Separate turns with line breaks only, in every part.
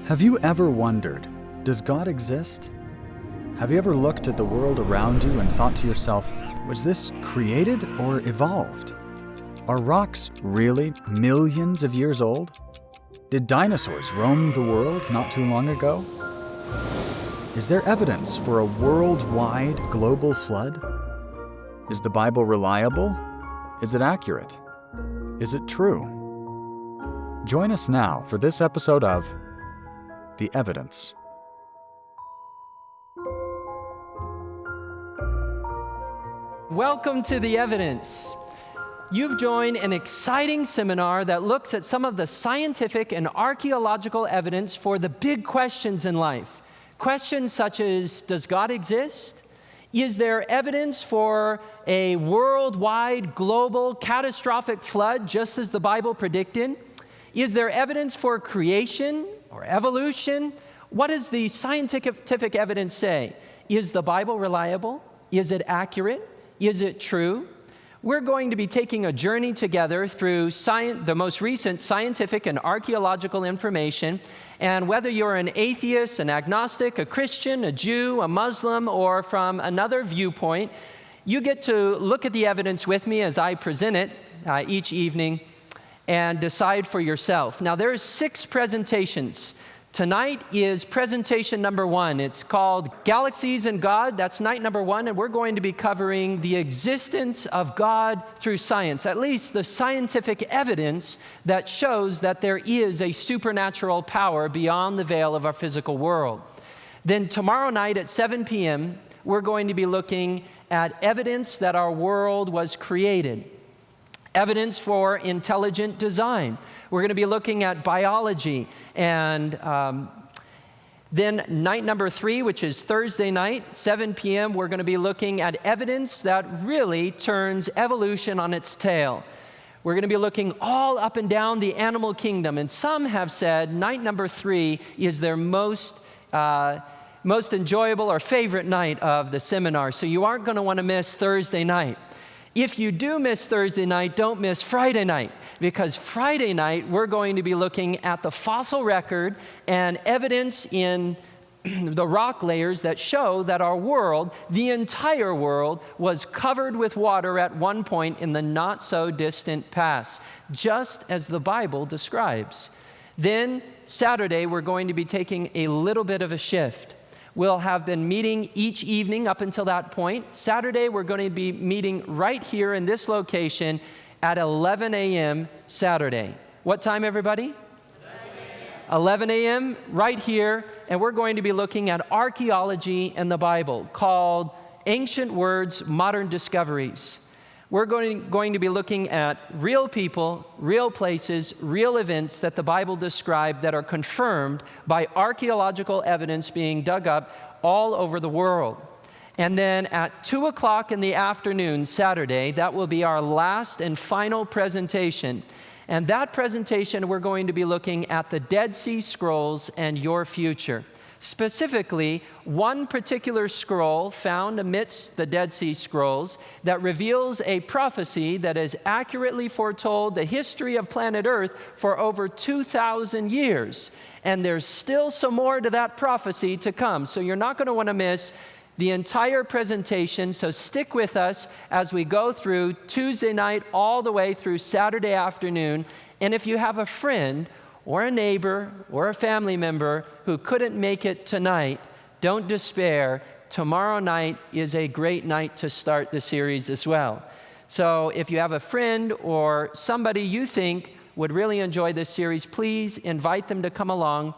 Have you ever wondered, does God exist? Have you ever looked at the world around you and thought to yourself, was this created or evolved? Are rocks really millions of years old? Did dinosaurs roam the world not too long ago? Is there evidence for a worldwide global flood? Is the Bible reliable? Is it accurate? Is it true? Join us now for this episode of The Evidence.
Welcome to The Evidence. You've joined an exciting seminar that looks at some of the scientific and archaeological evidence for the big questions in life. Questions such as, does God exist? Is there evidence for a worldwide, global, catastrophic flood, just as the Bible predicted? Is there evidence for creation or evolution? What does the scientific evidence say? Is the Bible reliable? Is it accurate? Is it true? We're going to be taking a journey together through the most recent scientific and archaeological information. And whether you're an atheist, an agnostic, a Christian, a Jew, a Muslim, or from another viewpoint, you get to look at the evidence with me as I present it each evening and decide for yourself. Now, there's 6 presentations. Tonight is presentation number 1. It's called Galaxies and God. That's night number 1, and we're going to be covering the existence of God through science, at least the scientific evidence that shows that there is a supernatural power beyond the veil of our physical world. Then tomorrow night at 7 p.m., we're going to be looking at evidence that our world was created, evidence for intelligent design. We're going to be looking at biology. And then night number 3, which is Thursday night, 7 p.m., we're going to be looking at evidence that really turns evolution on its tail. We're going to be looking all up and down the animal kingdom. And some have said night number 3 is their most enjoyable or favorite night of the seminar. So you aren't going to want to miss Thursday night. If you do miss Thursday night, don't miss Friday night, because Friday night we're going to be looking at the fossil record and evidence in the rock layers that show that our world, the entire world, was covered with water at one point in the not-so-distant past, just as the Bible describes. Then Saturday we're going to be taking a little bit of a shift. We'll have been meeting each evening up until that point. Saturday, we're going to be meeting right here in this location at 11 a.m. Saturday. What time, everybody? 11 a.m. right here, and we're going to be looking at archeology and the Bible, called Ancient Words, Modern Discoveries. We're going to be looking at real people, real places, real events that the Bible described that are confirmed by archaeological evidence being dug up all over the world. And then at 2 o'clock in the afternoon, Saturday, that will be our last and final presentation. And that presentation, we're going to be looking at the Dead Sea Scrolls and your future. Specifically, one particular scroll found amidst the Dead Sea Scrolls that reveals a prophecy that has accurately foretold the history of planet Earth for over 2,000 years. And there's still some more to that prophecy to come. So you're not going to want to miss the entire presentation. So stick with us as we go through Tuesday night all the way through Saturday afternoon. And if you have a friend or a neighbor or a family member who couldn't make it tonight, don't despair. Tomorrow night is a great night to start the series as well. So if you have a friend or somebody you think would really enjoy this series, please invite them to come along.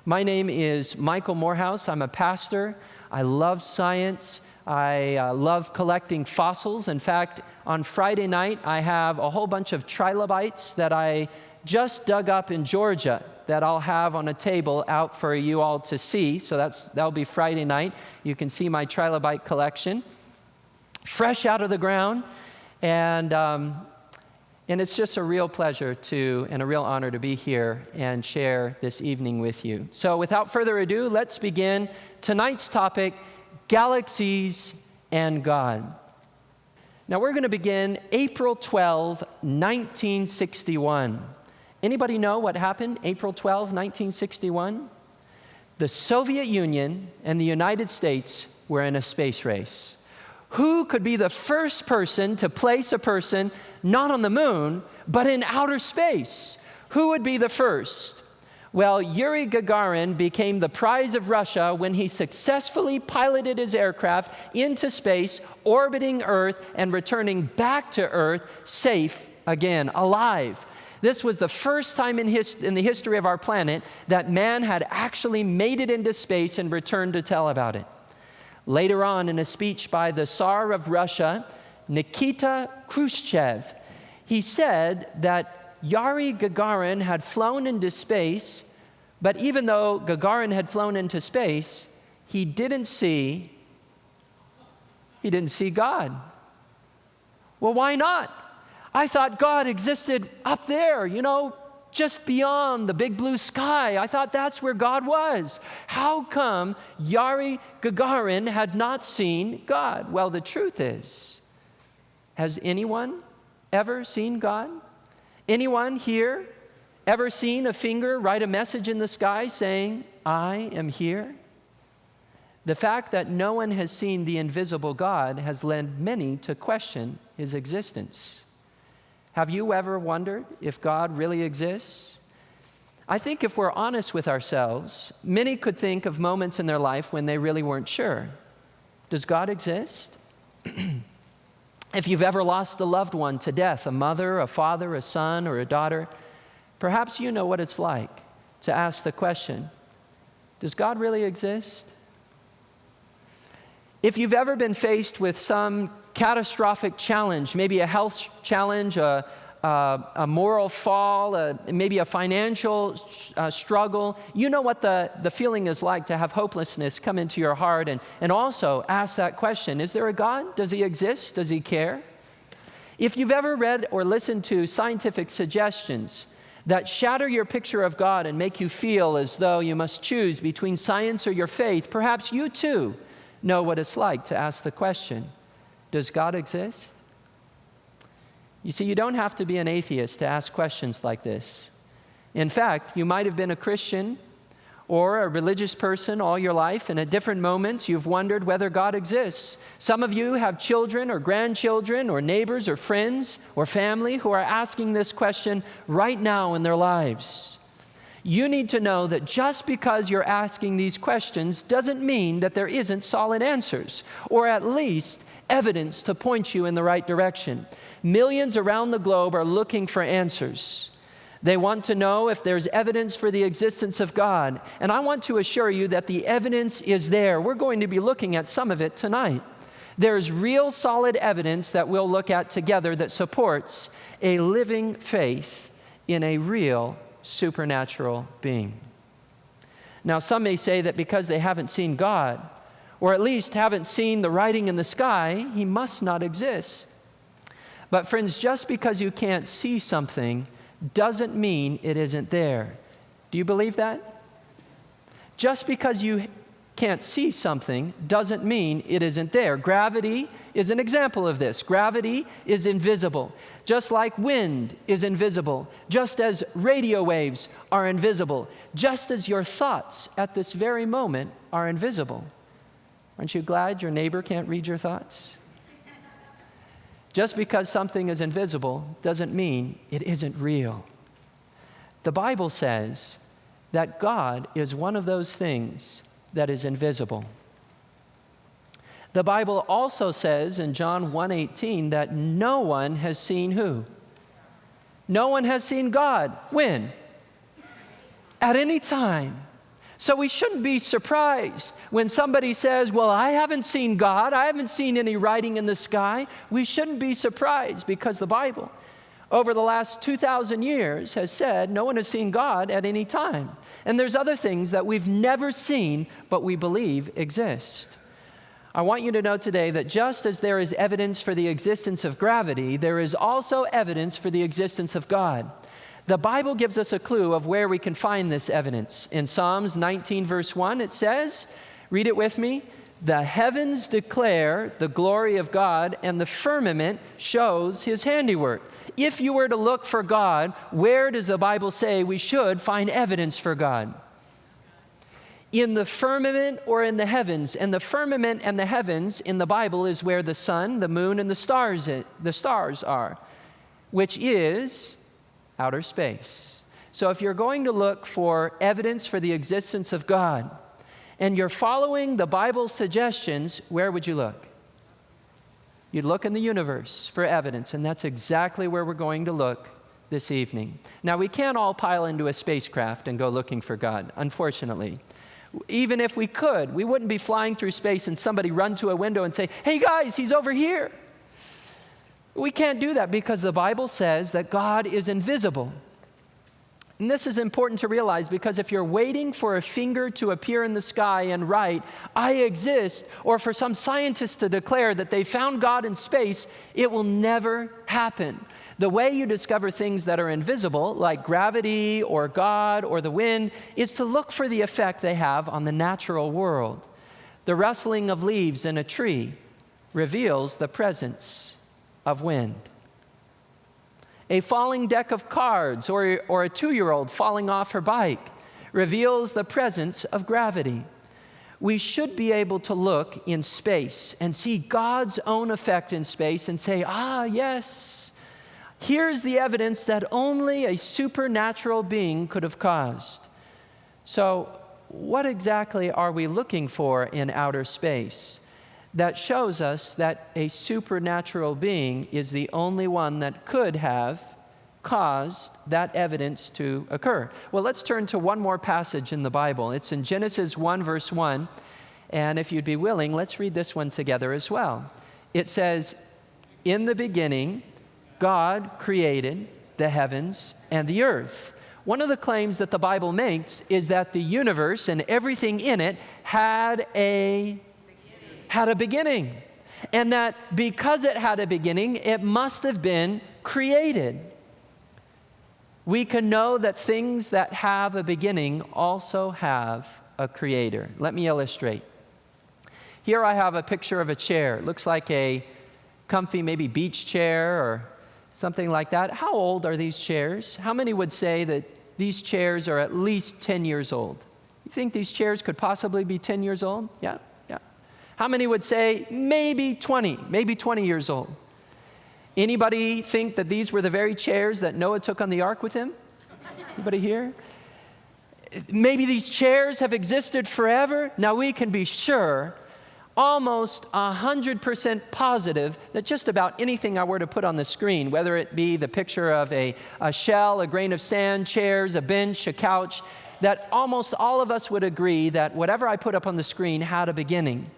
My name is Myckal Morehouse. I'm a pastor. I love science. I love collecting fossils. In fact, on Friday night, I have a whole bunch of trilobites that I just dug up in Georgia that I'll have on a table out for you all to see. So that'll be Friday night. You can see my trilobite collection, fresh out of the ground, and it's just a real pleasure and a real honor to be here and share this evening with you. So without further ado, let's begin tonight's topic: Galaxies and God. Now we're going to begin April 12, 1961. Anybody know what happened April 12, 1961? The Soviet Union and the United States were in a space race. Who could be the first person to place a person not on the moon, but in outer space? Who would be the first? Well, Yuri Gagarin became the prize of Russia when he successfully piloted his aircraft into space, orbiting Earth and returning back to Earth safe again, alive. This was the first time in the history of our planet that man had actually made it into space and returned to tell about it. Later on, in a speech by the Tsar of Russia, Nikita Khrushchev, he said that Yuri Gagarin had flown into space, but even though Gagarin had flown into space, he didn't see God. Well, why not? I thought God existed up there, just beyond the big blue sky. I thought that's where God was. How come Yuri Gagarin had not seen God? Well, the truth is, has anyone ever seen God? Anyone here ever seen a finger write a message in the sky saying, I am here? The fact that no one has seen the invisible God has led many to question his existence. Have you ever wondered if God really exists? I think if we're honest with ourselves, many could think of moments in their life when they really weren't sure. Does God exist? If you've ever lost a loved one to death, a mother, a father, a son, or a daughter, perhaps you know what it's like to ask the question, does God really exist? If you've ever been faced with some catastrophic challenge, maybe a health challenge, a moral fall, maybe a financial struggle, you know what the feeling is like to have hopelessness come into your heart and also ask that question, is there a God? Does he exist? Does he care? If you've ever read or listened to scientific suggestions that shatter your picture of God and make you feel as though you must choose between science or your faith, perhaps you too know what it's like to ask the question, does God exist? You see, you don't have to be an atheist to ask questions like this. In fact, you might have been a Christian or a religious person all your life, and at different moments you've wondered whether God exists. Some of you have children or grandchildren or neighbors or friends or family who are asking this question right now in their lives. You need to know that just because you're asking these questions doesn't mean that there isn't solid answers, or at least evidence to point you in the right direction. Millions around the globe are looking for answers. They want to know if there's evidence for the existence of God. And I want to assure you that the evidence is there. We're going to be looking at some of it tonight. There's real solid evidence that we'll look at together that supports a living faith in a real supernatural being. Now, some may say that because they haven't seen God, or at least haven't seen the writing in the sky, he must not exist. But friends, just because you can't see something doesn't mean it isn't there. Do you believe that? Just because you can't see something doesn't mean it isn't there. Gravity is an example of this. Gravity is invisible. Just like wind is invisible, just as radio waves are invisible, just as your thoughts at this very moment are invisible. Aren't you glad your neighbor can't read your thoughts? Just because something is invisible doesn't mean it isn't real. The Bible says that God is one of those things that is invisible. The Bible also says in John 1:18 that no one has seen who? No one has seen God. When? At any time. So we shouldn't be surprised when somebody says, well, I haven't seen God, I haven't seen any writing in the sky. We shouldn't be surprised because the Bible, over the last 2,000 years, has said no one has seen God at any time. And there's other things that we've never seen, but we believe exist. I want you to know today that just as there is evidence for the existence of gravity, there is also evidence for the existence of God. The Bible gives us a clue of where we can find this evidence. In Psalms 19, verse 1, it says, read it with me, the heavens declare the glory of God, and the firmament shows his handiwork. If you were to look for God, where does the Bible say we should find evidence for God? In the firmament or in the heavens. And the firmament and the heavens in the Bible is where the sun, the moon, and the stars are, which is outer space. So if you're going to look for evidence for the existence of God, and you're following the Bible's suggestions, where would you look? You'd look in the universe for evidence, and that's exactly where we're going to look this evening. Now, we can't all pile into a spacecraft and go looking for God, unfortunately. Even if we could, we wouldn't be flying through space and somebody run to a window and say, "Hey guys, he's over here." We can't do that because the Bible says that God is invisible. And this is important to realize, because if you're waiting for a finger to appear in the sky and write, "I exist," or for some scientists to declare that they found God in space, it will never happen. The way you discover things that are invisible, like gravity or God or the wind, is to look for the effect they have on the natural world. The rustling of leaves in a tree reveals the presence of wind. A falling deck of cards or a 2-year-old falling off her bike reveals the presence of gravity. We should be able to look in space and see God's own effect in space and say, yes, here's the evidence that only a supernatural being could have caused. So, what exactly are we looking for in outer space that shows us that a supernatural being is the only one that could have caused that evidence to occur? Well, let's turn to one more passage in the Bible. It's in Genesis 1, verse 1. And if you'd be willing, let's read this one together as well. It says, "In the beginning, God created the heavens and the earth." One of the claims that the Bible makes is that the universe and everything in it had a beginning. And that because it had a beginning, it must have been created. We can know that things that have a beginning also have a creator. Let me illustrate. Here I have a picture of a chair. It looks like a comfy, maybe beach chair or something like that. How old are these chairs? How many would say that these chairs are at least 10 years old? You think these chairs could possibly be 10 years old? Yeah. How many would say maybe 20 years old? Anybody think that these were the very chairs that Noah took on the ark with him? Anybody here? Maybe these chairs have existed forever. Now we can be sure, almost 100% positive, that just about anything I were to put on the screen, whether it be the picture of a shell, a grain of sand, chairs, a bench, a couch, that almost all of us would agree that whatever I put up on the screen had a beginning.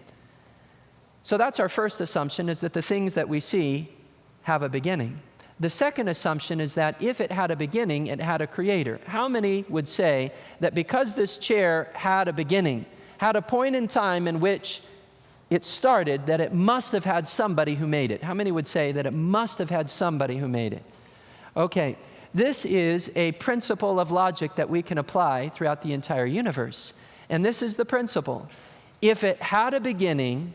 So that's our first assumption, is that the things that we see have a beginning. The second assumption is that if it had a beginning, it had a creator. How many would say that because this chair had a beginning, had a point in time in which it started, that it must have had somebody who made it? How many would say that it must have had somebody who made it? Okay, this is a principle of logic that we can apply throughout the entire universe. And this is the principle. If it had a beginning,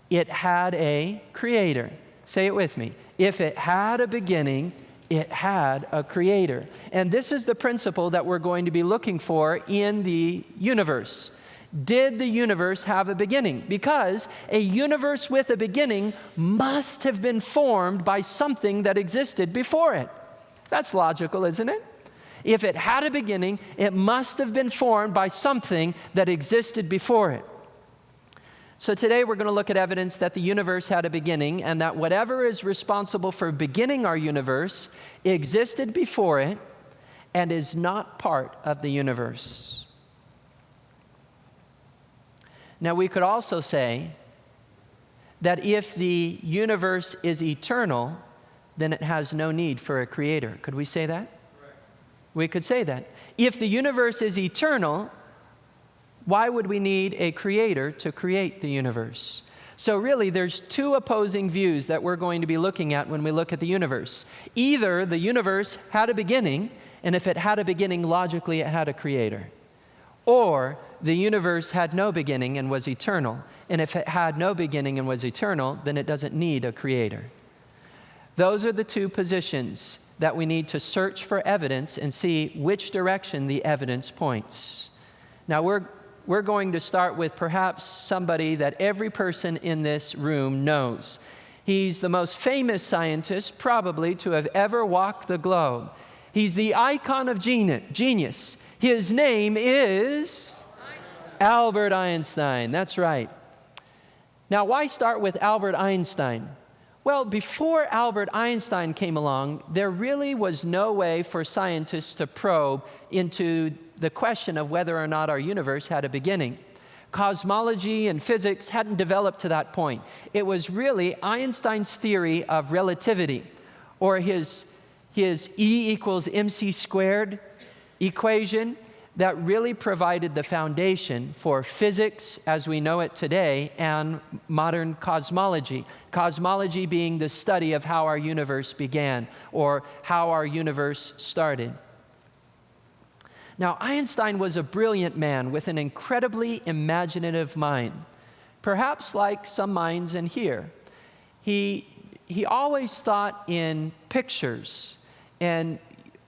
it had a creator. Say it with me. If it had a beginning, it had a creator. And this is the principle that we're going to be looking for in the universe. Did the universe have a beginning? Because a universe with a beginning must have been formed by something that existed before it. That's logical, isn't it? If it had a beginning, it must have been formed by something that existed before it. So today we're going to look at evidence that the universe had a beginning, and that whatever is responsible for beginning our universe existed before it and is not part of the universe. Now we could also say that if the universe is eternal, then it has no need for a creator. Could we say that? Correct. We could say that. If the universe is eternal, why would we need a creator to create the universe? So really, there's two opposing views that we're going to be looking at when we look at the universe. Either the universe had a beginning, and if it had a beginning, logically it had a creator. Or the universe had no beginning and was eternal. And if it had no beginning and was eternal, then it doesn't need a creator. Those are the two positions that we need to search for evidence and see which direction the evidence points. Now, we're going to start with perhaps somebody that every person in this room knows. He's the most famous scientist probably to have ever walked the globe. He's the icon of genius. His name is Albert Einstein. That's right. Now, why start with Albert Einstein? Well, before Albert Einstein came along, there really was no way for scientists to probe into the question of whether or not our universe had a beginning. Cosmology and physics hadn't developed to that point. It was really Einstein's theory of relativity, or his E equals mc squared equation, that really provided the foundation for physics as we know it today and modern cosmology. Cosmology being the study of how our universe began or how our universe started. Now, Einstein was a brilliant man with an incredibly imaginative mind, perhaps like some minds in here. He always thought in pictures and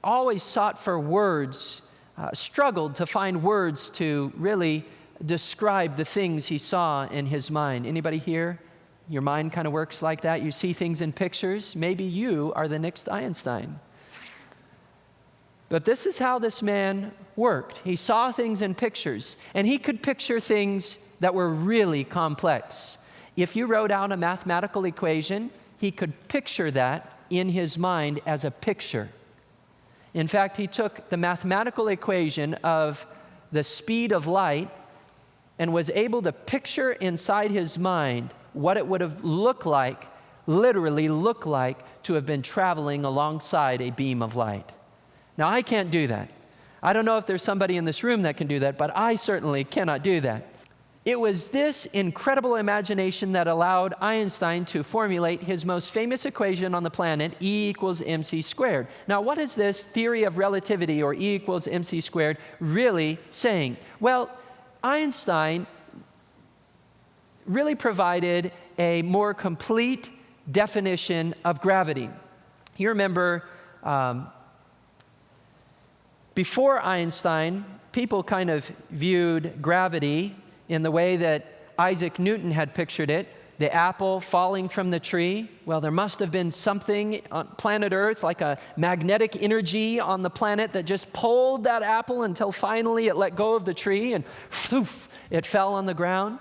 always sought for words, struggled to find words to really describe the things he saw in his mind. Anybody here? Your mind kind of works like that? You see things in pictures? Maybe you are the next Einstein. But this is how this man worked. He saw things in pictures, and he could picture things that were really complex. If you wrote out a mathematical equation, he could picture that in his mind as a picture. In fact, he took the mathematical equation of the speed of light and was able to picture inside his mind what it would have looked like, literally looked like, to have been traveling alongside a beam of light. Now, I can't do that. I don't know if there's somebody in this room that can do that, but I certainly cannot do that. It was this incredible imagination that allowed Einstein to formulate his most famous equation on the planet, E equals mc squared. Now, what is this theory of relativity, or E equals mc squared, really saying? Well, Einstein really provided a more complete definition of gravity. You remember, before Einstein, people kind of viewed gravity in the way that Isaac Newton had pictured it, the apple falling from the tree. Well, there must have been something on planet Earth, like a magnetic energy on the planet that just pulled that apple until finally it let go of the tree and poof, it fell on the ground.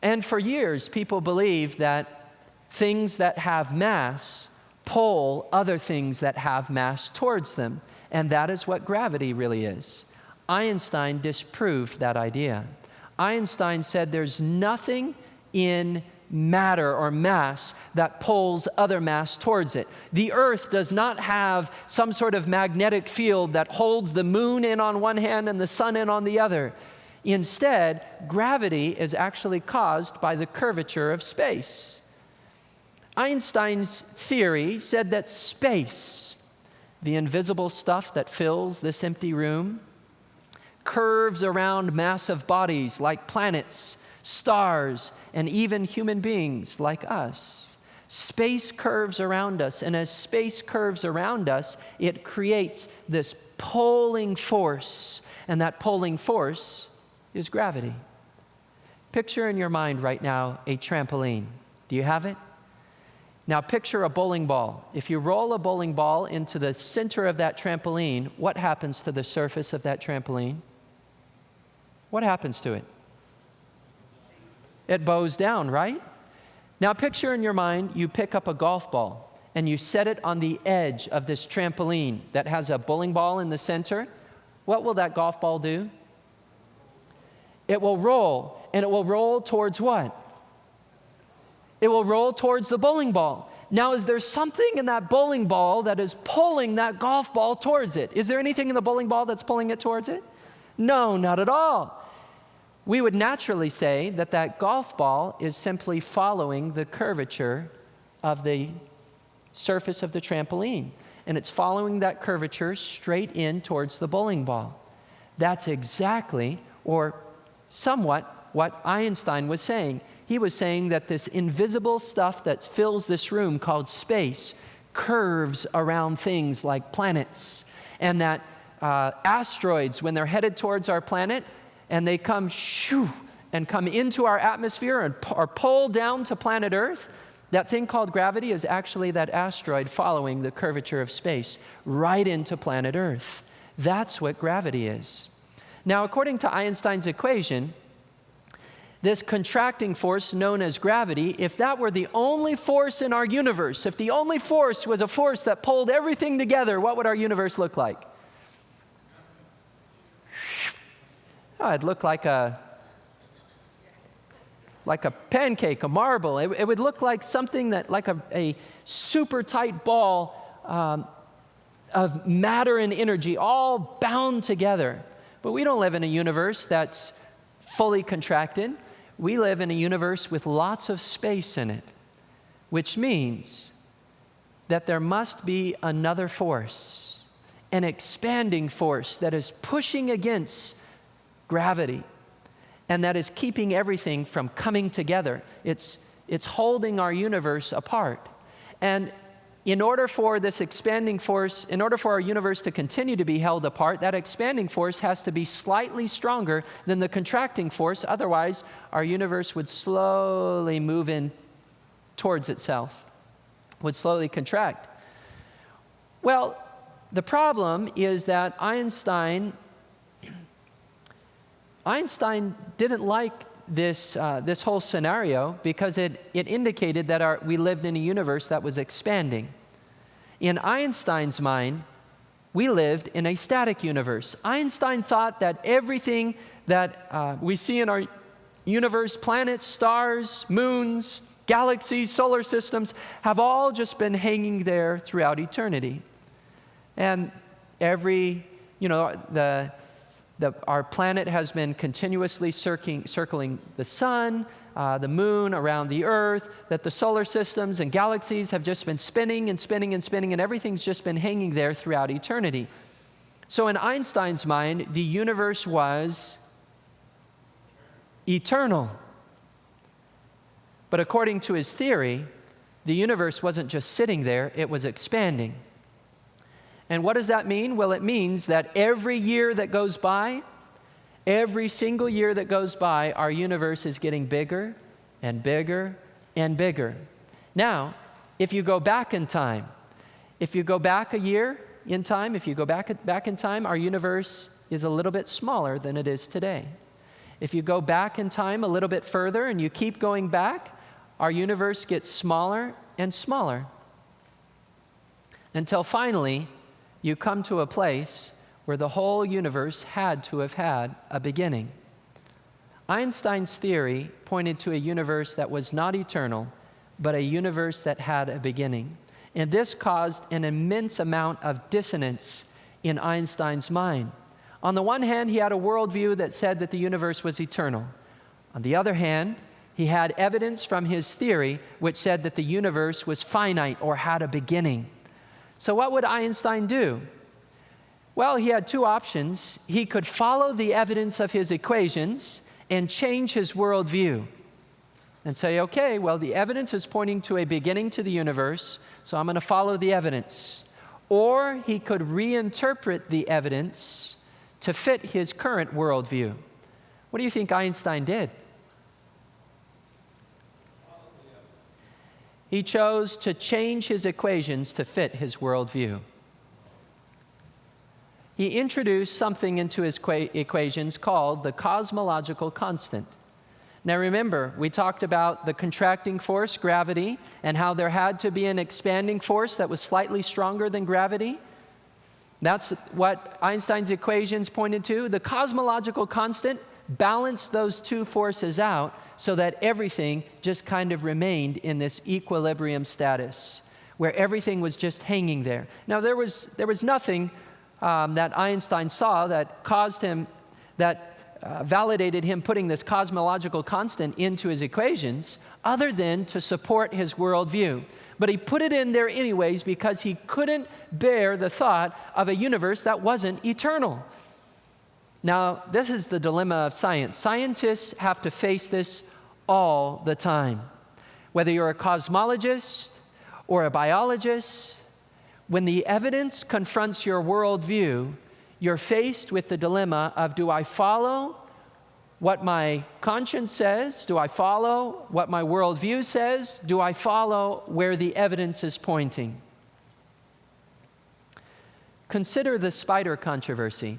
And for years, people believed that things that have mass pull other things that have mass towards them. And that is what gravity really is. Einstein disproved that idea. Einstein said there's nothing in matter or mass that pulls other mass towards it. The Earth does not have some sort of magnetic field that holds the moon in on one hand and the sun in on the other. Instead, gravity is actually caused by the curvature of space. Einstein's theory said that space, the invisible stuff that fills this empty room, curves around massive bodies like planets, stars, and even human beings like us. Space curves around us, and as space curves around us, it creates this pulling force, and that pulling force is gravity. Picture in your mind right now a trampoline. Do you have it? Now picture a bowling ball. If you roll a bowling ball into the center of that trampoline, what happens to the surface of that trampoline? What happens to it? It bows down, right? Now picture in your mind you pick up a golf ball and you set it on the edge of this trampoline that has a bowling ball in the center. What will that golf ball do? It will roll, and it will roll towards what? It will roll towards the bowling ball. Now, is there something in that bowling ball that is pulling that golf ball towards it? Is there anything in the bowling ball that's pulling it towards it? No, not at all. We would naturally say that that golf ball is simply following the curvature of the surface of the trampoline, and it's following that curvature straight in towards the bowling ball. That's exactly, or somewhat, what Einstein was saying. He was saying that this invisible stuff that fills this room called space curves around things like planets, and that asteroids, when they're headed towards our planet, and they come and come into our atmosphere and are pulled down to planet Earth, that thing called gravity is actually that asteroid following the curvature of space right into planet Earth. That's what gravity is. Now, according to Einstein's equation, this contracting force known as gravity, if that were the only force in our universe, if the only force was a force that pulled everything together, what would our universe look like? Oh, it'd look like a pancake, a marble. It would look like something that, like a super tight ball of matter and energy, all bound together. But we don't live in a universe that's fully contracted. We live in a universe with lots of space in it, which means that there must be another force, an expanding force that is pushing against gravity and that is keeping everything from coming together. It's holding our universe apart. And in order for this expanding force, in order for our universe to continue to be held apart, that expanding force has to be slightly stronger than the contracting force. Otherwise, our universe would slowly move in towards itself, would slowly contract. Well, the problem is that Einstein didn't like this whole scenario because it indicated that we lived in a universe that was expanding. In Einstein's mind, we lived in a static universe. Einstein thought that everything that we see in our universe, planets, stars, moons, galaxies, solar systems, have all just been hanging there throughout eternity. And our planet has been continuously circling the sun, the moon, around the earth, that the solar systems and galaxies have just been spinning and spinning and spinning, and everything's just been hanging there throughout eternity. So in Einstein's mind, the universe was eternal. But according to his theory, the universe wasn't just sitting there, it was expanding. And what does that mean? Well, it means that every year that goes by, every single year that goes by, our universe is getting bigger and bigger and bigger. Now, if you go back in time, if you go back a year in time, if you go back in time, our universe is a little bit smaller than it is today. If you go back in time a little bit further and you keep going back, our universe gets smaller and smaller until finally you come to a place where the whole universe had to have had a beginning. Einstein's theory pointed to a universe that was not eternal, but a universe that had a beginning. And this caused an immense amount of dissonance in Einstein's mind. On the one hand, he had a worldview that said that the universe was eternal. On the other hand, he had evidence from his theory which said that the universe was finite or had a beginning. So what would Einstein do? Well, he had two options. He could follow the evidence of his equations and change his worldview and say, okay, well, the evidence is pointing to a beginning to the universe, so I'm going to follow the evidence. Or he could reinterpret the evidence to fit his current worldview. What do you think Einstein did? He chose to change his equations to fit his worldview. He introduced something into his equations called the cosmological constant. Now remember, we talked about the contracting force, gravity, and how there had to be an expanding force that was slightly stronger than gravity. That's what Einstein's equations pointed to. The cosmological constant balanced those two forces out so that everything just kind of remained in this equilibrium status, where everything was just hanging there. Now there was nothing that Einstein saw that caused him, validated him putting this cosmological constant into his equations, other than to support his worldview. But he put it in there anyways because he couldn't bear the thought of a universe that wasn't eternal. Now, this is the dilemma of science. Scientists have to face this all the time. Whether you're a cosmologist or a biologist When the evidence confronts your worldview, you're faced with the dilemma of, do I follow what my conscience says? Do I follow what my worldview says? Do I follow where the evidence is pointing? Consider the spider controversy.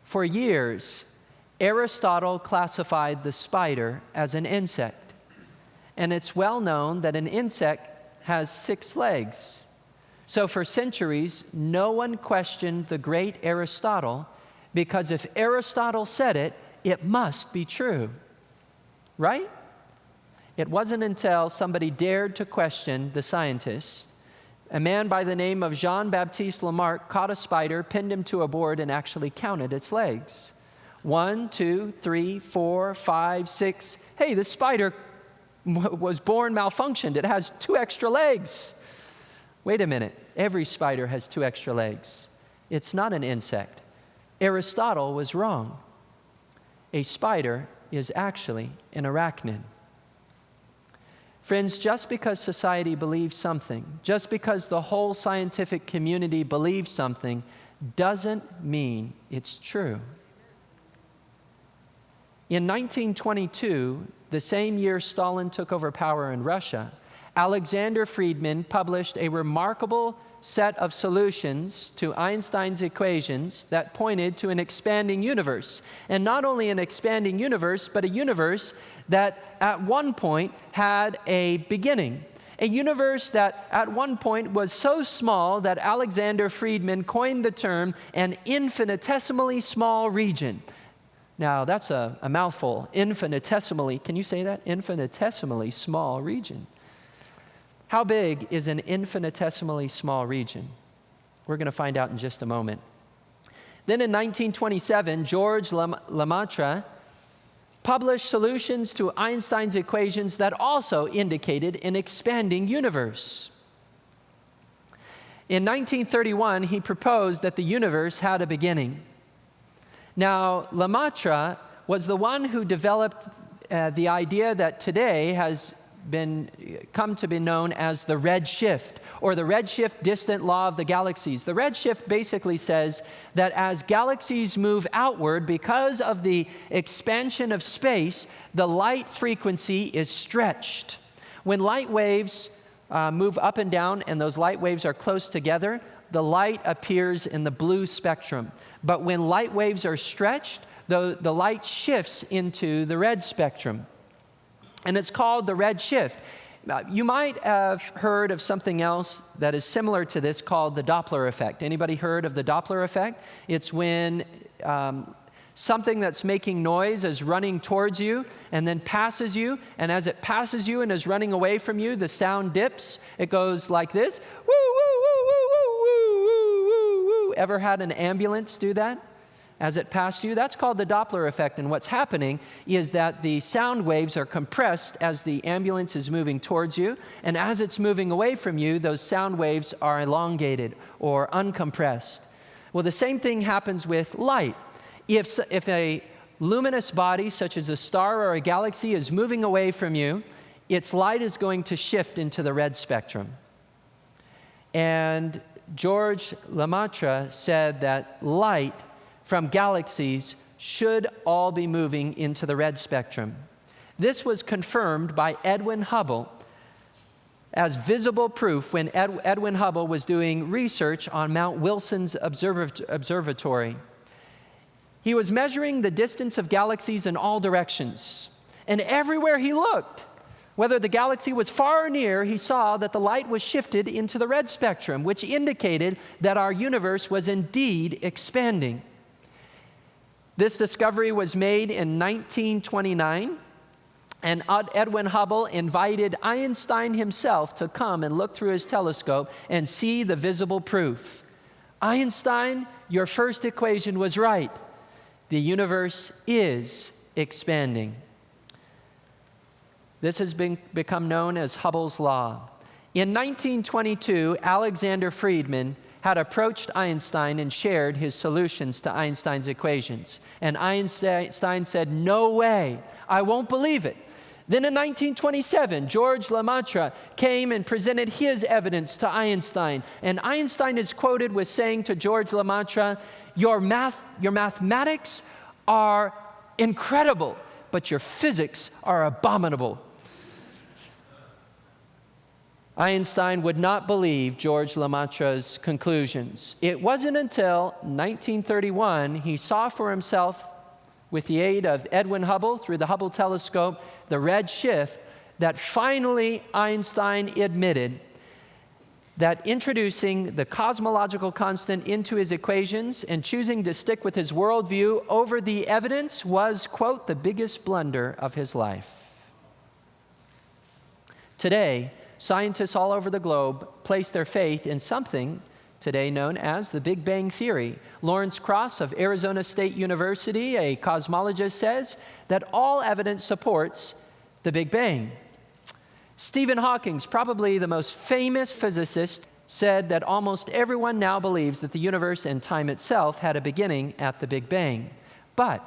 For years, Aristotle classified the spider as an insect. And it's well known that an insect has 6 legs. So for centuries, no one questioned the great Aristotle, because if Aristotle said it, it must be true. Right? It wasn't until somebody dared to question the scientists. A man by the name of Jean-Baptiste Lamarck caught a spider, pinned him to a board, and actually counted its legs. 1, 2, 3, 4, 5, 6. Hey, this spider was born malfunctioned. It has 2 extra legs. Wait a minute. Every spider has 2 extra legs. It's not an insect. Aristotle was wrong. A spider is actually an arachnid. Friends, just because society believes something, just because the whole scientific community believes something, doesn't mean it's true. In 1922, the same year Stalin took over power in Russia, Alexander Friedman published a remarkable set of solutions to Einstein's equations that pointed to an expanding universe. And not only an expanding universe, but a universe that at one point had a beginning. A universe that at one point was so small that Alexander Friedman coined the term an infinitesimally small region. Now, that's a mouthful. Infinitesimally, can you say that? Infinitesimally small region. How big is an infinitesimally small region? We're going to find out in just a moment. Then in 1927, George Lemaitre published solutions to Einstein's equations that also indicated an expanding universe. In 1931, he proposed that the universe had a beginning. Now, Lemaitre was the one who developed the idea that today has come to be known as the redshift, or the redshift distant law of the galaxies. The redshift basically says that as galaxies move outward, because of the expansion of space, the light frequency is stretched. When light waves move up and down, and those light waves are close together, the light appears in the blue spectrum. But when light waves are stretched, the light shifts into the red spectrum. And it's called the red shift. You might have heard of something else that is similar to this called the Doppler effect. Anybody heard of the Doppler effect? It's when something that's making noise is running towards you and then passes you, and as it passes you and is running away from you, the sound dips. It goes like this. Woo, woo, woo, woo, woo, woo, woo, woo, woo. Ever had an ambulance do that? As it passed you, that's called the Doppler effect. And what's happening is that the sound waves are compressed as the ambulance is moving towards you. And as it's moving away from you, those sound waves are elongated or uncompressed. Well, the same thing happens with light. If a luminous body, such as a star or a galaxy, is moving away from you, its light is going to shift into the red spectrum. And George Lemaitre said that light from galaxies should all be moving into the red spectrum. This was confirmed by Edwin Hubble as visible proof when Edwin Hubble was doing research on Mount Wilson's observatory. He was measuring the distance of galaxies in all directions, and everywhere he looked, whether the galaxy was far or near, he saw that the light was shifted into the red spectrum, which indicated that our universe was indeed expanding. This discovery was made in 1929, and Edwin Hubble invited Einstein himself to come and look through his telescope and see the visible proof. Einstein, your first equation was right. The universe is expanding. This has become known as Hubble's law. In 1922, Alexander Friedman had approached Einstein and shared his solutions to Einstein's equations. And Einstein said, "No way, I won't believe it." Then in 1927, George Lemaitre came and presented his evidence to Einstein. And Einstein is quoted with saying to George Lemaitre, your mathematics are incredible, but your physics are abominable. Einstein would not believe George Lemaitre's conclusions. It wasn't until 1931 he saw for himself, with the aid of Edwin Hubble through the Hubble telescope, the red shift, that finally Einstein admitted that introducing the cosmological constant into his equations and choosing to stick with his worldview over the evidence was, quote, the biggest blunder of his life. Today, scientists all over the globe place their faith in something today known as the Big Bang Theory. Lawrence Krauss of Arizona State University, a cosmologist, says that all evidence supports the Big Bang. Stephen Hawking, probably the most famous physicist, said that almost everyone now believes that the universe and time itself had a beginning at the Big Bang. But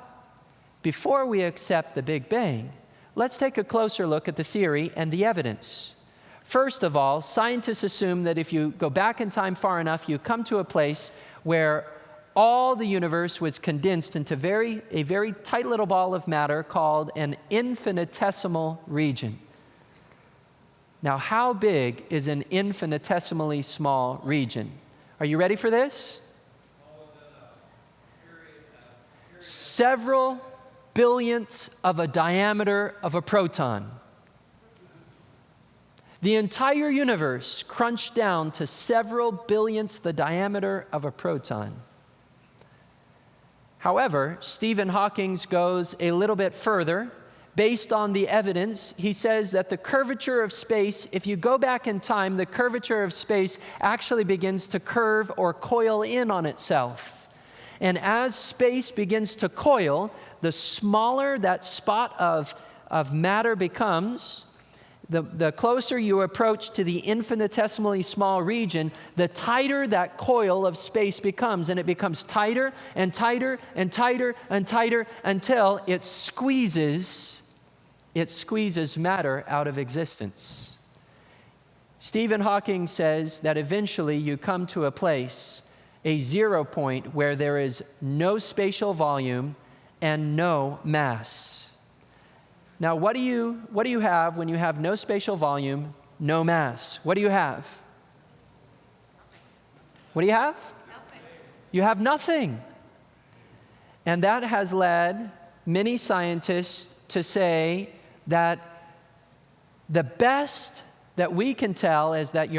before we accept the Big Bang, let's take a closer look at the theory and the evidence. First of all, scientists assume that if you go back in time far enough, you come to a place where all the universe was condensed into a very tight little ball of matter called an infinitesimal region. Now, how big is an infinitesimally small region? Are you ready for this? Several billionths of a diameter of a proton. The entire universe crunched down to several billionths the diameter of a proton. However, Stephen Hawking goes a little bit further. Based on the evidence, he says that the curvature of space, if you go back in time, the curvature of space actually begins to curve or coil in on itself. And as space begins to coil, the smaller that spot of matter becomes, the closer you approach to the infinitesimally small region, the tighter that coil of space becomes. And it becomes tighter and tighter and tighter and tighter until it squeezes matter out of existence. Stephen Hawking says that eventually you come to a place, a 0 point, where there is no spatial volume and no mass. Now, what do you have when you have no spatial volume, no mass? What do you have? What do you have? Nothing. You have nothing. And that has led many scientists to say that the best that we can tell is that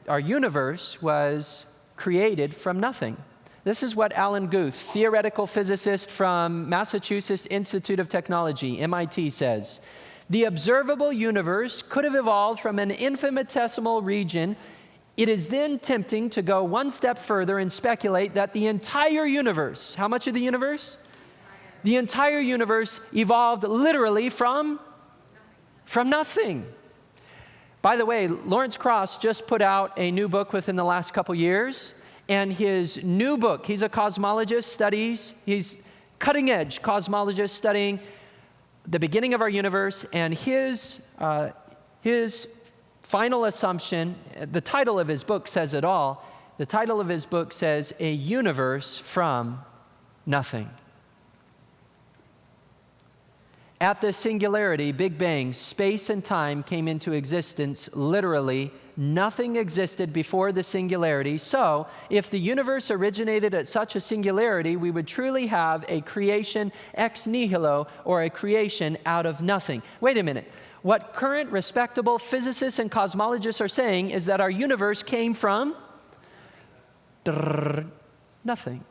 our universe was created from nothing. This is what Alan Guth, theoretical physicist from Massachusetts Institute of Technology, MIT, says. The observable universe could have evolved from an infinitesimal region. It is then tempting to go one step further and speculate that the entire universe, how much of the universe? The entire universe evolved literally from nothing. By the way, Lawrence Krauss just put out a new book within the last couple years. And his new book, he's a cosmologist, he's cutting-edge cosmologist studying the beginning of our universe, and his final assumption, the title of his book says it all. The title of his book says, A Universe from Nothing. At the singularity, Big Bang, space and time came into existence literally. Nothing existed before the singularity. So, if the universe originated at such a singularity, we would truly have a creation ex nihilo, or a creation out of nothing. Wait a minute. What current respectable physicists and cosmologists are saying is that our universe came from nothing.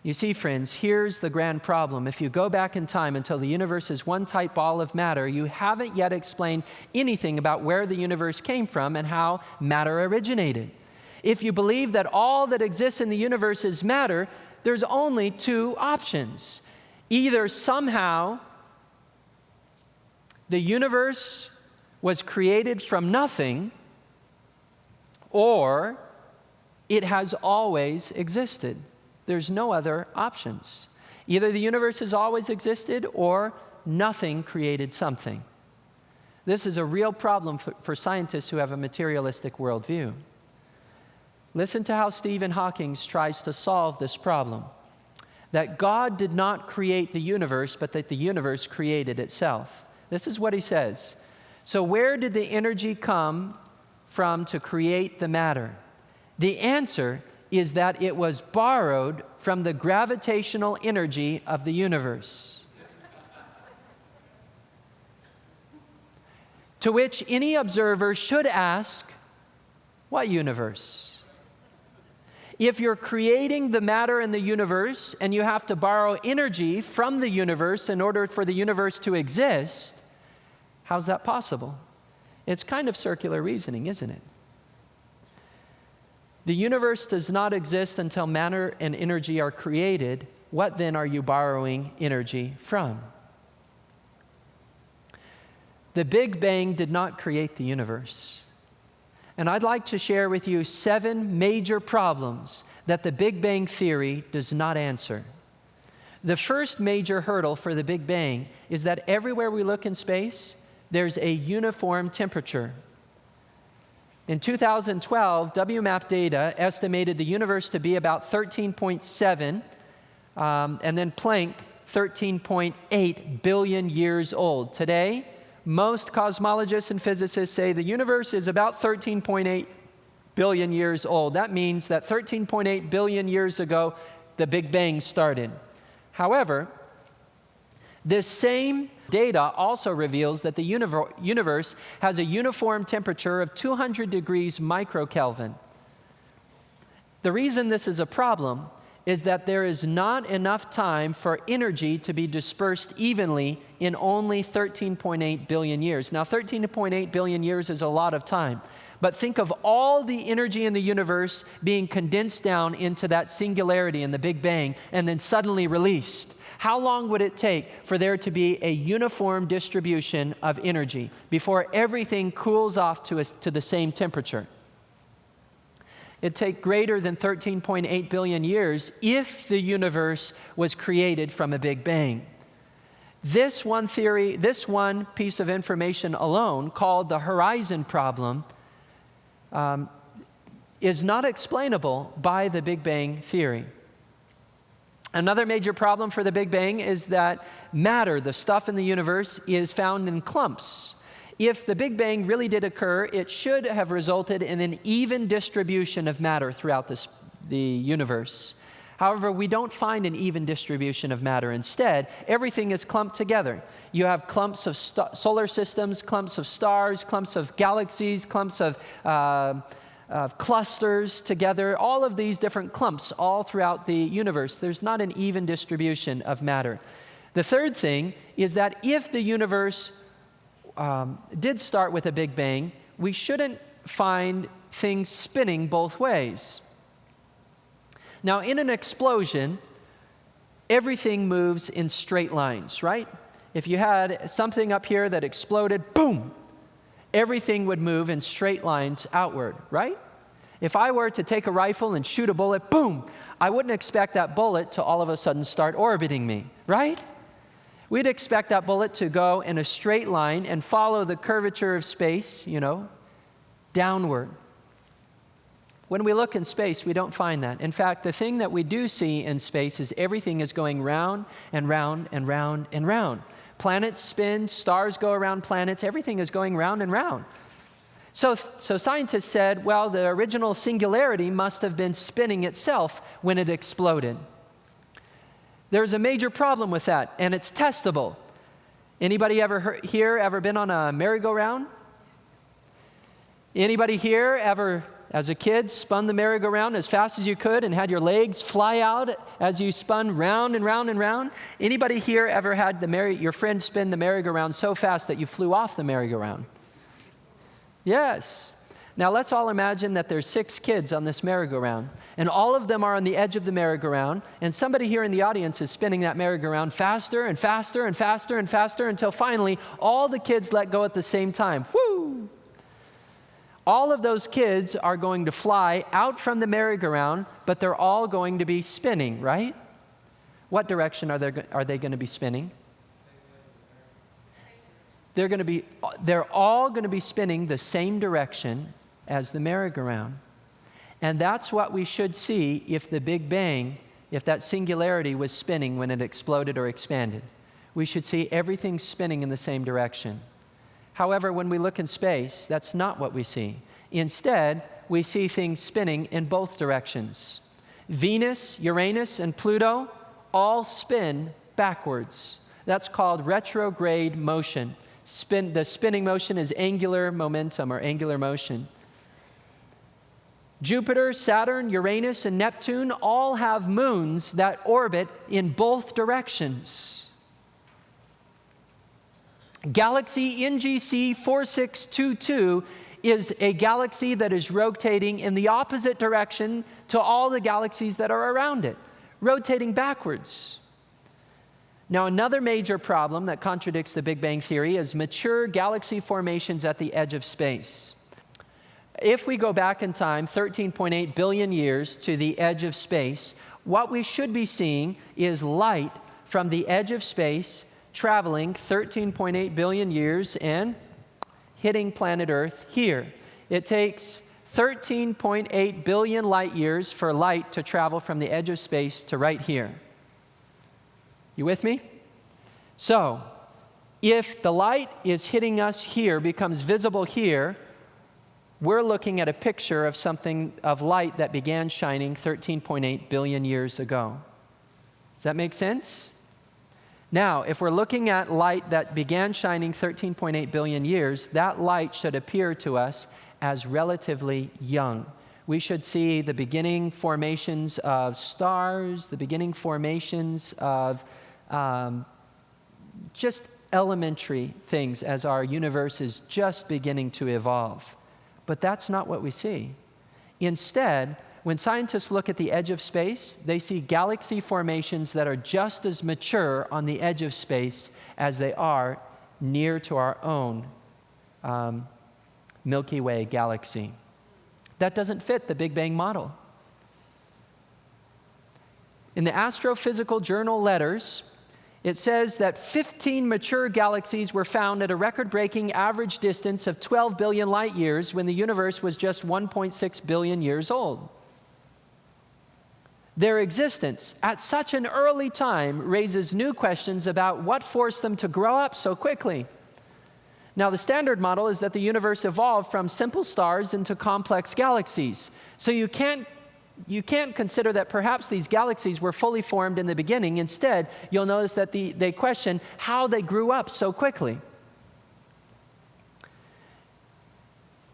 You see, friends, here's the grand problem. If you go back in time until the universe is one tight ball of matter, you haven't yet explained anything about where the universe came from and how matter originated. If you believe that all that exists in the universe is matter, there's only two options. Either somehow the universe was created from nothing, or it has always existed. There's no other options. Either the universe has always existed or nothing created something. This is a real problem for scientists who have a materialistic worldview. Listen to how Stephen Hawking tries to solve this problem. That God did not create the universe, but that the universe created itself. This is what he says. So where did the energy come from to create the matter? The answer is that it was borrowed from the gravitational energy of the universe. To which any observer should ask, what universe? If you're creating the matter in the universe and you have to borrow energy from the universe in order for the universe to exist, how's that possible? It's kind of circular reasoning, isn't it? The universe does not exist until matter and energy are created. What then are you borrowing energy from? The Big Bang did not create the universe. And I'd like to share with you 7 major problems that the Big Bang theory does not answer. The first major hurdle for the Big Bang is that everywhere we look in space, there's a uniform temperature. In 2012, WMAP data estimated the universe to be about 13.7, and then Planck, 13.8 billion years old. Today, most cosmologists and physicists say the universe is about 13.8 billion years old. That means that 13.8 billion years ago, the Big Bang started. However, this same data also reveals that the universe has a uniform temperature of 200 degrees microkelvin. The reason this is a problem is that there is not enough time for energy to be dispersed evenly in only 13.8 billion years. Now, 13.8 billion years is a lot of time, but think of all the energy in the universe being condensed down into that singularity in the Big Bang and then suddenly released. How long would it take for there to be a uniform distribution of energy before everything cools off to the same temperature? It'd take greater than 13.8 billion years if the universe was created from a Big Bang. This one theory, this one piece of information alone, called the horizon problem, is not explainable by the Big Bang theory. Another major problem for the Big Bang is that matter, the stuff in the universe, is found in clumps. If the Big Bang really did occur, it should have resulted in an even distribution of matter throughout the universe. However, we don't find an even distribution of matter. Instead, everything is clumped together. You have clumps of solar systems, clumps of stars, clumps of galaxies, clumps of clusters together, all of these different clumps all throughout the universe. There's not an even distribution of matter. The third thing is that if the universe did start with a Big Bang, we shouldn't find things spinning both ways. Now, in an explosion, everything moves in straight lines, right? If you had something up here that exploded, boom, everything would move in straight lines outward, right? If I were to take a rifle and shoot a bullet, boom, I wouldn't expect that bullet to all of a sudden start orbiting me, right? We'd expect that bullet to go in a straight line and follow the curvature of space, downward. When we look in space, we don't find that. In fact, the thing that we do see in space is everything is going round and round and round and round. Planets spin, stars go around planets, everything is going round and round. So scientists said, well, the original singularity must have been spinning itself when it exploded. There's a major problem with that, and it's testable. Anybody ever been on a merry-go-round? Anybody here ever, as a kid, spun the merry-go-round as fast as you could and had your legs fly out as you spun round and round and round? Anybody here ever had your friend spin the merry-go-round so fast that you flew off the merry-go-round? Yes. Now let's all imagine that there's 6 kids on this merry-go-round, and all of them are on the edge of the merry-go-round, and somebody here in the audience is spinning that merry-go-round faster and faster and faster and faster until finally all the kids let go at the same time. Woo! All of those kids are going to fly out from the merry-go-round, but they're all going to be spinning, right? What direction are they going to be spinning? They're all going to be spinning the same direction as the merry-go-round. And that's what we should see if the Big Bang, if that singularity was spinning when it exploded or expanded. We should see everything spinning in the same direction. However, when we look in space, that's not what we see. Instead, we see things spinning in both directions. Venus, Uranus, and Pluto all spin backwards. That's called retrograde motion. The spinning motion is angular momentum or angular motion. Jupiter, Saturn, Uranus, and Neptune all have moons that orbit in both directions. Galaxy NGC 4622 is a galaxy that is rotating in the opposite direction to all the galaxies that are around it, rotating backwards. Now, another major problem that contradicts the Big Bang Theory is mature galaxy formations at the edge of space. If we go back in time 13.8 billion years to the edge of space, what we should be seeing is light from the edge of space traveling 13.8 billion years and hitting planet Earth here. It takes 13.8 billion light years for light to travel from the edge of space to right here. You with me? So, if the light is hitting us here, becomes visible here, we're looking at a picture of something, of light that began shining 13.8 billion years ago. Does that make sense? Now, if we're looking at light that began shining 13.8 billion years, that light should appear to us as relatively young. We should see the beginning formations of stars, the beginning formations of just elementary things as our universe is just beginning to evolve. But that's not what we see. Instead, when scientists look at the edge of space, they see galaxy formations that are just as mature on the edge of space as they are near to our own Milky Way galaxy. That doesn't fit the Big Bang model. In the Astrophysical Journal Letters, it says that 15 mature galaxies were found at a record-breaking average distance of 12 billion light years when the universe was just 1.6 billion years old. Their existence at such an early time raises new questions about what forced them to grow up so quickly. Now, the standard model is that the universe evolved from simple stars into complex galaxies. So you can't consider that perhaps these galaxies were fully formed in the beginning. Instead, you'll notice that they question how they grew up so quickly.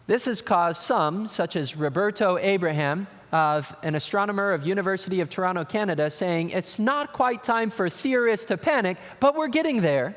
This has caused some, such as Roberto Abraham, an astronomer of University of Toronto, Canada, saying, it's not quite time for theorists to panic, but we're getting there.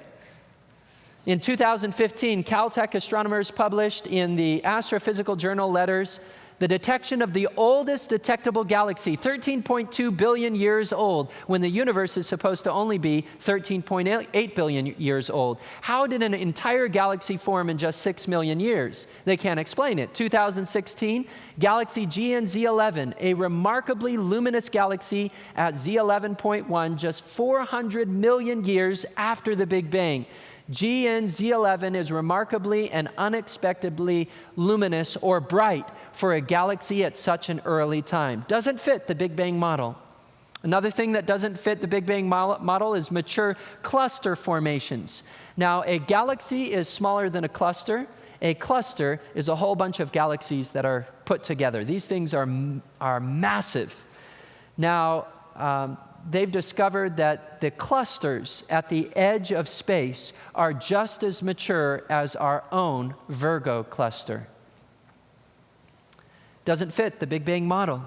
In 2015, Caltech astronomers published in the Astrophysical Journal Letters the detection of the oldest detectable galaxy, 13.2 billion years old, when the universe is supposed to only be 13.8 billion years old. How did an entire galaxy form in just 6 million years? They can't explain it. 2016, galaxy GNZ11, a remarkably luminous galaxy at Z11.1, just 400 million years after the Big Bang. GNZ11 is remarkably and unexpectedly luminous or bright for a galaxy at such an early time. Doesn't fit the Big Bang model. Another thing that doesn't fit the Big Bang model is mature cluster formations. Now, a galaxy is smaller than a cluster. A cluster is a whole bunch of galaxies that are put together. These things are massive. Now, they've discovered that the clusters at the edge of space are just as mature as our own Virgo cluster. Doesn't fit the Big Bang model.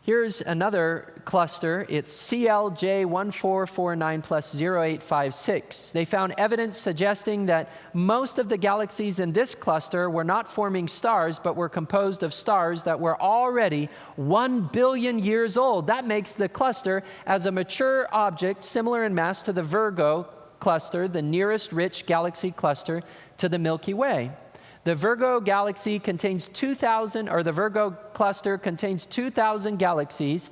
Here's another cluster. It's CLJ1449 plus 0856. They found evidence suggesting that most of the galaxies in this cluster were not forming stars, but were composed of stars that were already 1 billion years old. That makes the cluster as a mature object similar in mass to the Virgo cluster, the nearest rich galaxy cluster to the Milky Way. The Virgo galaxy contains 2,000, or the Virgo cluster contains 2,000 galaxies,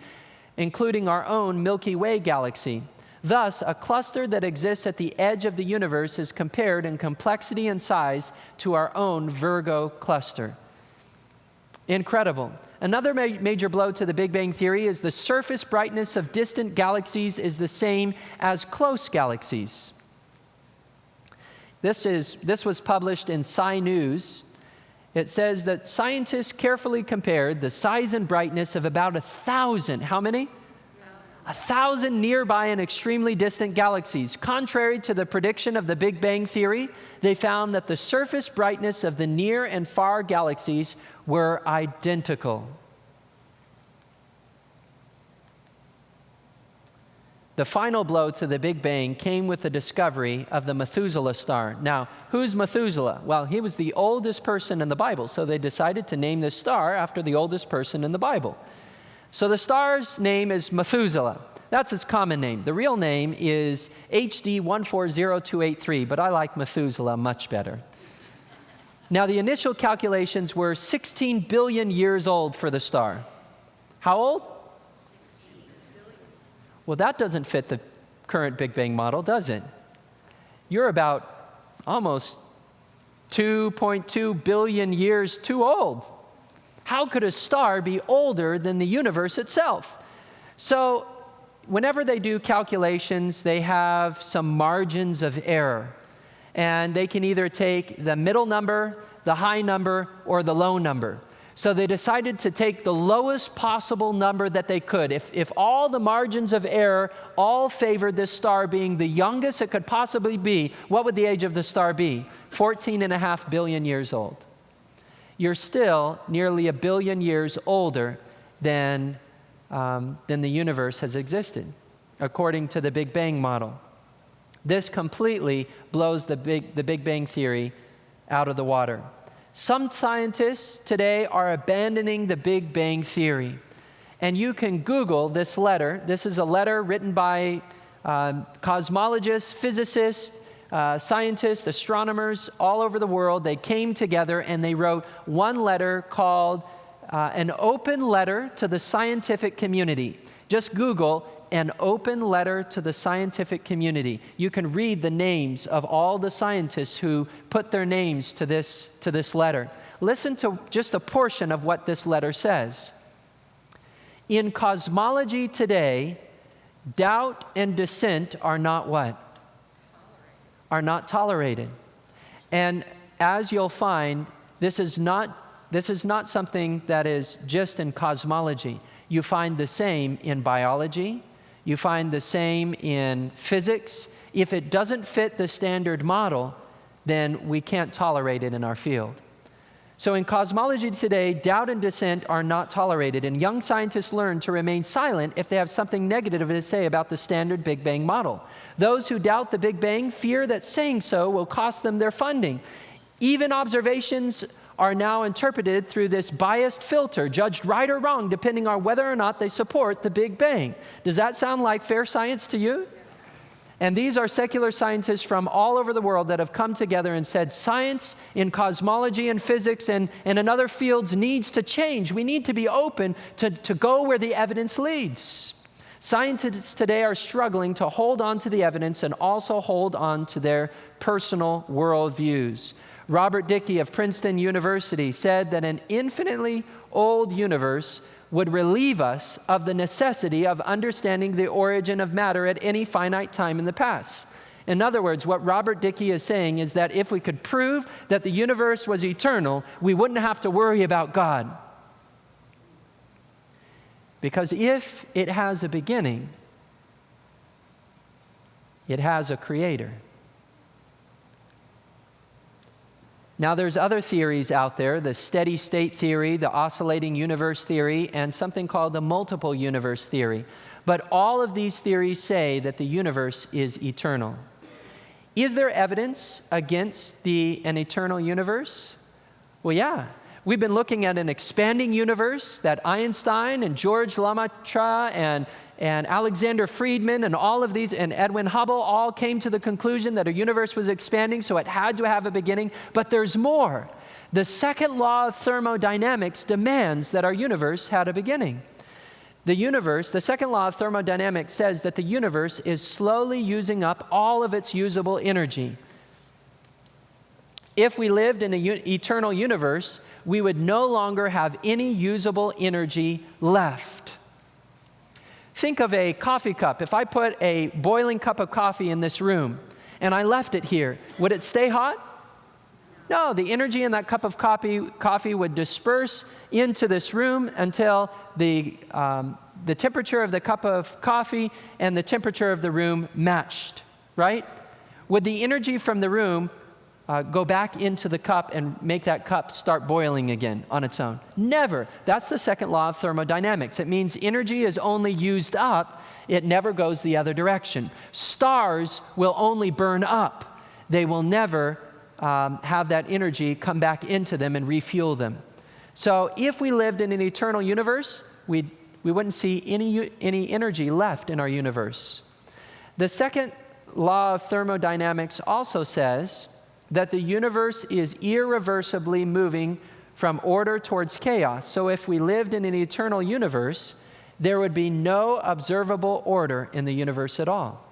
including our own Milky Way galaxy. Thus, a cluster that exists at the edge of the universe is compared in complexity and size to our own Virgo cluster. Incredible. Another major blow to the Big Bang Theory is the surface brightness of distant galaxies is the same as close galaxies. This was published in Sci News. It says that scientists carefully compared the size and brightness of about 1,000, how many? 1,000 nearby and extremely distant galaxies. Contrary to the prediction of the Big Bang Theory, they found that the surface brightness of the near and far galaxies were identical. The final blow to the Big Bang came with the discovery of the Methuselah star. Now, who's Methuselah? Well, he was the oldest person in the Bible, so they decided to name this star after the oldest person in the Bible. So the star's name is Methuselah. That's its common name. The real name is HD 140283, but I like Methuselah much better. Now, the initial calculations were 16 billion years old for the star. How old? Well, that doesn't fit the current Big Bang model, does it? You're about almost 2.2 billion years too old. How could a star be older than the universe itself? So, whenever they do calculations, they have some margins of error. And they can either take the middle number, the high number, or the low number. So they decided to take the lowest possible number that they could. If all the margins of error all favored this star being the youngest it could possibly be, what would the age of the star be? 14.5 billion years old. You're still nearly 1 billion years older than the universe has existed, according to the Big Bang model. This completely blows the Big Bang Theory out of the water. Some scientists today are abandoning the Big Bang Theory. And you can Google this letter. This is a letter written by cosmologists, physicists, scientists, astronomers all over the world. They came together and they wrote one letter called An Open Letter to the Scientific Community. Just Google An Open Letter to the Scientific Community. You can read the names of all the scientists who put their names to this letter. Listen to just a portion of what this letter says. In cosmology today, doubt and dissent are not what? Are not tolerated. And as you'll find, this is not something that is just in cosmology. You find the same in biology. You find the same in physics. If it doesn't fit the standard model, then we can't tolerate it in our field. So in cosmology today, doubt and dissent are not tolerated, and young scientists learn to remain silent if they have something negative to say about the standard Big Bang model. Those who doubt the Big Bang fear that saying so will cost them their funding. Even observations are now interpreted through this biased filter, judged right or wrong, depending on whether or not they support the Big Bang. Does that sound like fair science to you? And these are secular scientists from all over the world that have come together and said science in cosmology and physics and in other fields needs to change. We need to be open to go where the evidence leads. Scientists today are struggling to hold on to the evidence and also hold on to their personal worldviews. Robert Dickey of Princeton University said that an infinitely old universe would relieve us of the necessity of understanding the origin of matter at any finite time in the past. In other words, what Robert Dickey is saying is that if we could prove that the universe was eternal, we wouldn't have to worry about God. Because if it has a beginning, it has a creator. Now, there's other theories out there, the steady state theory, the oscillating universe theory, and something called the multiple universe theory. But all of these theories say that the universe is eternal. Is there evidence against an eternal universe? Well, yeah. We've been looking at an expanding universe that Einstein and George Lemaitre and Alexander Friedman and all of these, and Edwin Hubble all came to the conclusion that a universe was expanding, so it had to have a beginning. But there's more. The second law of thermodynamics demands that our universe had a beginning. The universe, the second law of thermodynamics says that the universe is slowly using up all of its usable energy. If we lived in an eternal universe, we would no longer have any usable energy left. Think of a coffee cup. If I put a boiling cup of coffee in this room and I left it here, would it stay hot? No, the energy in that cup of coffee would disperse into this room until the temperature of the cup of coffee and the temperature of the room matched, right? Would the energy from the room go back into the cup and make that cup start boiling again on its own? Never. That's the second law of thermodynamics. It means energy is only used up. It never goes the other direction. Stars will only burn up. They will never have that energy come back into them and refuel them. So if we lived in an eternal universe, we wouldn't see any energy left in our universe. The second law of thermodynamics also says that the universe is irreversibly moving from order towards chaos. So if we lived in an eternal universe, there would be no observable order in the universe at all.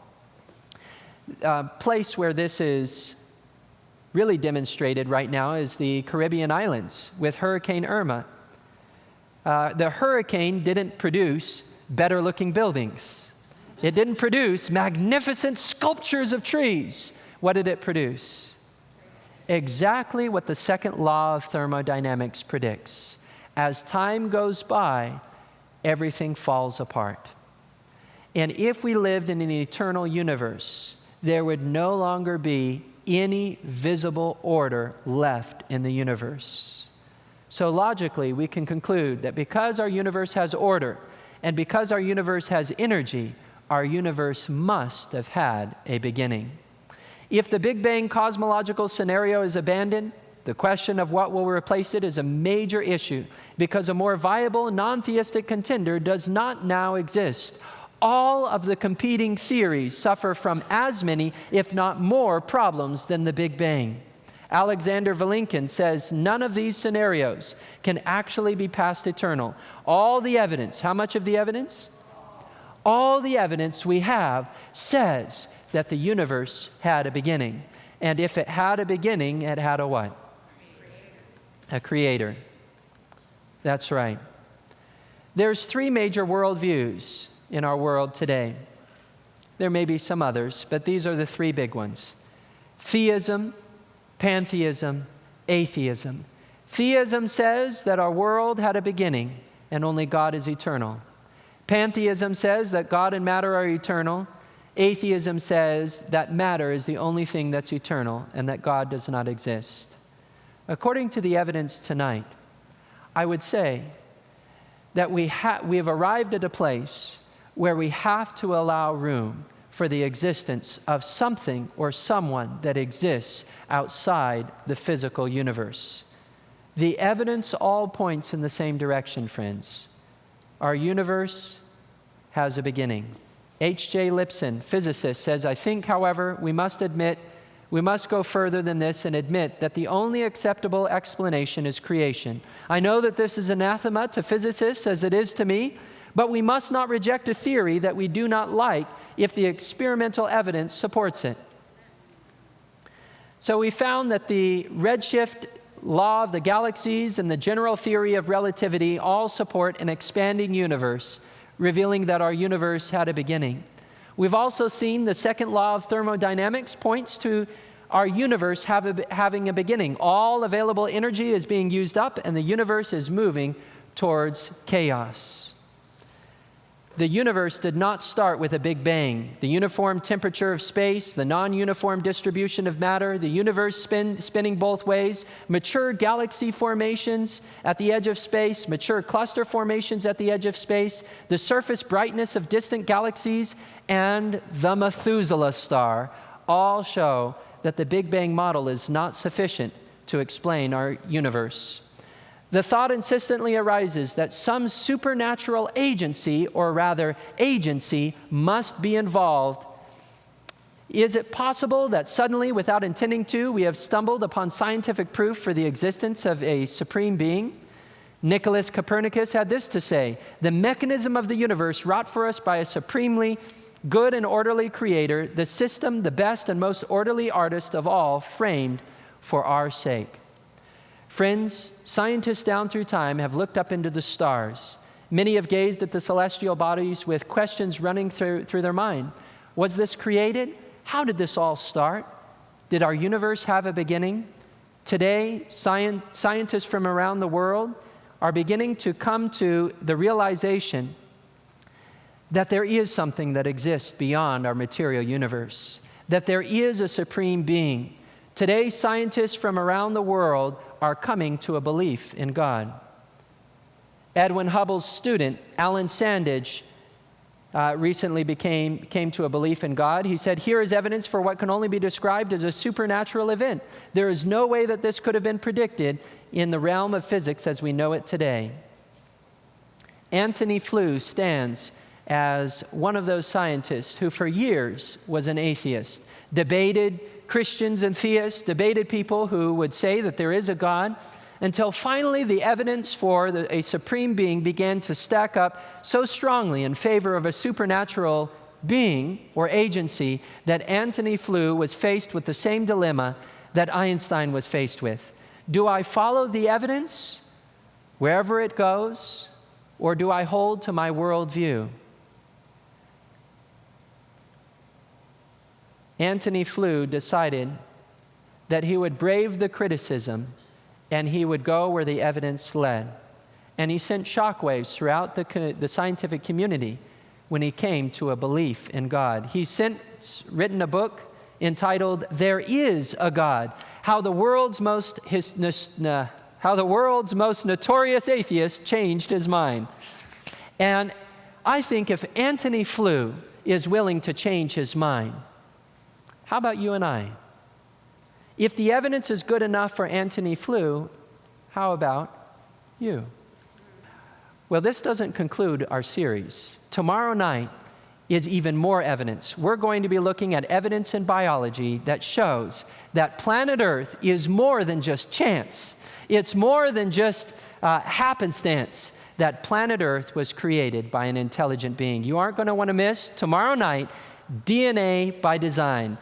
A place where this is really demonstrated right now is the Caribbean islands with Hurricane Irma. The hurricane didn't produce better-looking buildings. It didn't produce magnificent sculptures of trees. What did it produce? Exactly what the second law of thermodynamics predicts. As time goes by, everything falls apart. And if we lived in an eternal universe, there would no longer be any visible order left in the universe. So logically, we can conclude that because our universe has order and because our universe has energy, our universe must have had a beginning. If the Big Bang cosmological scenario is abandoned, the question of what will replace it is a major issue because a more viable non-theistic contender does not now exist. All of the competing theories suffer from as many, if not more, problems than the Big Bang. Alexander Vilenkin says none of these scenarios can actually be past eternal. All the evidence, how much of the evidence? All the evidence we have says that the universe had a beginning. And if it had a beginning, it had a what? A creator. That's right. There's three major worldviews in our world today. There may be some others, but these are the three big ones. Theism, pantheism, atheism. Theism says that our world had a beginning and only God is eternal. Pantheism says that God and matter are eternal. Atheism says that matter is the only thing that's eternal and that God does not exist. According to the evidence tonight, I would say that we have arrived at a place where we have to allow room for the existence of something or someone that exists outside the physical universe. The evidence all points in the same direction, friends. Our universe has a beginning. H.J. Lipson, physicist, says, I think, however, we must go further than this and admit that the only acceptable explanation is creation. I know that this is anathema to physicists as it is to me, but we must not reject a theory that we do not like if the experimental evidence supports it. So we found that the redshift law of the galaxies and the general theory of relativity all support an expanding universe, revealing that our universe had a beginning. We've also seen the second law of thermodynamics points to our universe having a beginning. All available energy is being used up and the universe is moving towards chaos. The universe did not start with a Big Bang. The uniform temperature of space, the non-uniform distribution of matter, the universe spinning both ways, mature galaxy formations at the edge of space, mature cluster formations at the edge of space, the surface brightness of distant galaxies, and the Methuselah star all show that the Big Bang model is not sufficient to explain our universe. The thought insistently arises that some supernatural agency, or rather agency, must be involved. Is it possible that suddenly, without intending to, we have stumbled upon scientific proof for the existence of a supreme being? Nicholas Copernicus had this to say: "The mechanism of the universe wrought for us by a supremely good and orderly creator, the system, the best and most orderly artist of all, framed for our sake." Friends, scientists down through time have looked up into the stars. Many have gazed at the celestial bodies with questions running through their mind. Was this created? How did this all start? Did our universe have a beginning? Today, scientists from around the world are beginning to come to the realization that there is something that exists beyond our material universe, that there is a supreme being. Today, scientists from around the world are coming to a belief in God. Edwin Hubble's student, Alan Sandage, recently came to a belief in God. He said, "Here is evidence for what can only be described as a supernatural event. There is no way that this could have been predicted in the realm of physics as we know it today." Antony Flew stands as one of those scientists who for years was an atheist, debated Christians and theists, debated people who would say that there is a God, until finally the evidence for a supreme being began to stack up so strongly in favor of a supernatural being or agency that Antony Flew was faced with the same dilemma that Einstein was faced with. Do I follow the evidence wherever it goes, or do I hold to my worldview? Antony Flew decided that he would brave the criticism and he would go where the evidence led. And he sent shockwaves throughout the scientific community when he came to a belief in God. He's since written a book entitled "There Is a God: How the world's most notorious atheist changed his mind." And I think if Antony Flew is willing to change his mind, how about you and I? If the evidence is good enough for Antony Flew, how about you? Well, this doesn't conclude our series. Tomorrow night is even more evidence. We're going to be looking at evidence in biology that shows that planet Earth is more than just chance. It's more than just happenstance. That planet Earth was created by an intelligent being. You aren't going to want to miss tomorrow night, DNA by Design.